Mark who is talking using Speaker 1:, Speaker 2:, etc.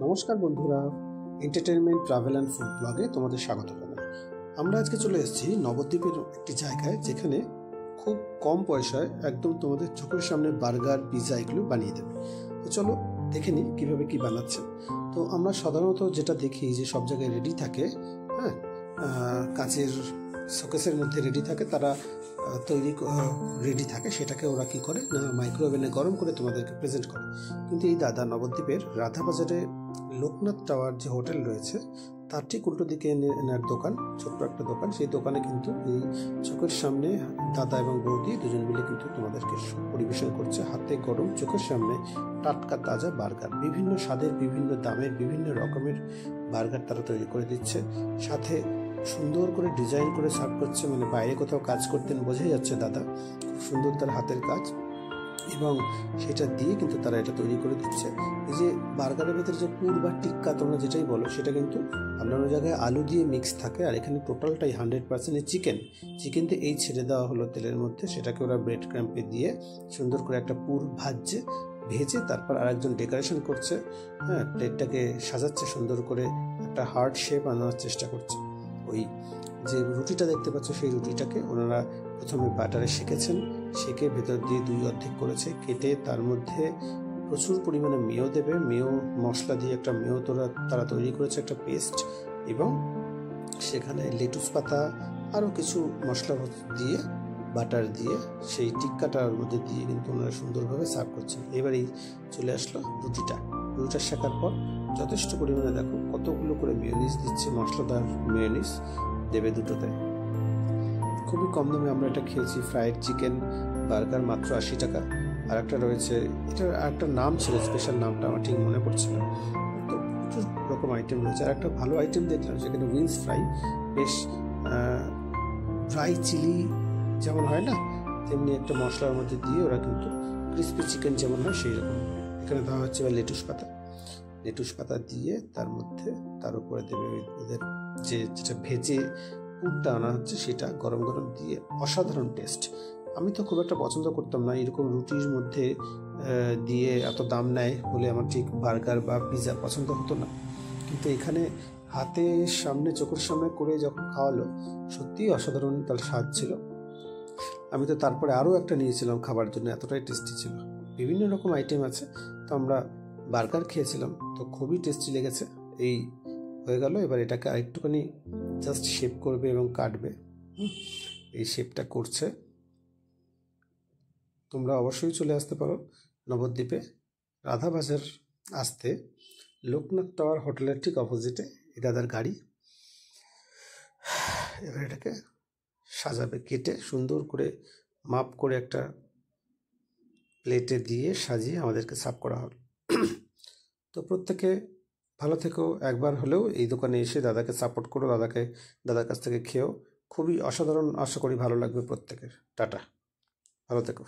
Speaker 1: নমস্কার বন্ধুরা, entertainment travel and food ব্লগে তোমাদের স্বাগত জানাই। আমরা আজকে চলে এসেছি নবদ্বীপের একটি জায়গায়, যেখানে খুব কম পয়সায় একদম তোমাদের চোখের সামনে বার্গার, পিৎজা এগুলো বানিয়ে দেবে। তো চলো দেখে নিই কীভাবে কী বানাচ্ছেন। তো আমরা সাধারণত যেটা দেখি যে সব জায়গায় রেডি থাকে, হ্যাঁ, কাঁচের শোকেসের মধ্যে রেডি থাকে, তারা তৈরি রেডি থাকে, সেটাকে ওরা কী করে না মাইক্রোওভেনে গরম করে তোমাদেরকে প্রেজেন্ট করে। কিন্তু এই দাদা নবদ্বীপের রাধাবাজারে লোকনাথ টাওয়ার যে হোটেল রয়েছে, তার ঠিক উল্টো দিকে এনার দোকান, ছোট্ট একটা দোকান। সেই দোকানে কিন্তু এই চোখের সামনে দাদা এবং বৌদি দুজন মিলে কিন্তু তোমাদেরকে পরিবেশন করছে হাতে গরম, চোখের সামনে টাটকা তাজা বার্গার। বিভিন্ন স্বাদের, বিভিন্ন দামের, বিভিন্ন রকমের বার্গার তারা তৈরি করে দিচ্ছে, সাথে সুন্দর করে ডিজাইন করে সার্ভ করছে। মানে বাইরে কোথাও কাজ করতেন বোঝাই যাচ্ছে দাদা, খুব সুন্দর তার হাতের কাজ, এবং সেটা দিয়ে কিন্তু তারা এটা তৈরি করে দিচ্ছে। এই যে বার্গারের ভেতরে যে পুর বা টিক্কা তোমরা যেটাই বলো, সেটা কিন্তু অন্যান্য জায়গায় আলু দিয়ে মিক্স থাকে, আর এখানে টোটালটাই 100% চিকেন দিয়ে এই ছেড়ে দেওয়া হলো তেলের মধ্যে। সেটাকে ওরা ব্রেড ক্রাম্পে দিয়ে সুন্দর করে একটা পুর ভেজে তারপর আরেকজন ডেকোরেশন করছে, হ্যাঁ, প্লেটটাকে সাজাচ্ছে সুন্দর করে, একটা হার্ট শেপ আনার চেষ্টা করছে। ওই যে রুটিটা দেখতে পাচ্ছ, সেই রুটিটাকে ওনারা প্রথমে বাটারে সেকে ভেতর দিয়ে দুই অর্ধেক করেছে, কেটে তার মধ্যে প্রচুর পরিমাণে মেয়ো দেবে। মেয়ো মশলা দিয়ে একটা মেয়ো তারা তৈরি করেছে, একটা পেস্ট, এবং সেখানে লেটুস পাতা আরও কিছু মশলা দিয়ে বাটার দিয়ে সেই টিক্কাটার মধ্যে দিয়ে কিন্তু ওনারা সুন্দরভাবে সার্ভ করছেন। এবারেই চলে আসলো রুটিটা শেখার পর যথেষ্ট পরিমাণে দেখো কতগুলো করে মেয়োনিজ দিচ্ছে, মশলাদার মেয়োনিজ দেবে দুটোতে। খুবই কম দামে আমরা এটা খেয়েছি। ফ্রাইড চিকেন বার্গার মাত্র 80 টাকা। আর একটা রয়েছে, এটার আরেকটা নাম ছিল, স্পেশাল নামটা আমার ঠিক মনে পড়ছে না। তো প্রচুর রকম আইটেম রয়েছে। আর একটা ভালো আইটেম দেখলাম যেখানে উইংস ফ্রাই, বেশ ড্রাই চিলি যেমন হয় না, তেমনি একটা মশলার মধ্যে দিয়ে ওরা কিন্তু ক্রিস্পি চিকেন যেমন হয় সেই রকম এখানে দেওয়া হচ্ছে। বা লেটুস পাতা দিয়ে তার উপরে দেবে ওদের যেটা ভেজে পুরটা আনা হচ্ছে, সেটা গরম গরম দিয়ে অসাধারণ টেস্ট। আমি তো খুব একটা পছন্দ করতাম না এরকম রুটির মধ্যে দিয়ে এত দাম নেয় বলে, আমার ঠিক বার্গার বা পিৎজা পছন্দ হতো না। কিন্তু এখানে হাতে সামনে, চোখের সামনে করে যখন খাওয়ালো, সত্যিই অসাধারণ তার স্বাদ ছিল। আমি তো তারপরে আরও একটা নিয়েছিলাম খাবার জন্য, এতটাই টেস্টি ছিল। বিভিন্ন রকম আইটেম আছে, তো আমরা বার্গার খেয়েছিলাম, তো খুবই টেস্টি লেগেছে। এই হয়ে গেল। এবার এটাকে আরেকটুখানি জাস্ট শেপ করবে এবং কাটবে। এই শেপটা করছে। তোমরা অবশ্যই চলে আসতে পারো নবদ্বীপে। রাধাবাজার আসতে লোকনাথ টাওয়ার হোটেলের ঠিক অপোজিটে এই দাদার গাড়ি। এবার এটাকে সাজাবে, কেটে সুন্দর করে মাপ করে একটা প্লেটে দিয়ে সাজিয়ে আমাদেরকে সার্ভ করা হলো। তো প্রত্যেকে ভালো থেকো। একবার হলেও এই দোকানে এসে দাদাকে সাপোর্ট করো, দাদার কাছ থেকে খেয়েও। খুবই অসাধারণ, আশা করি ভালো লাগবে প্রত্যেকের। টাটা, ভালো থেকো।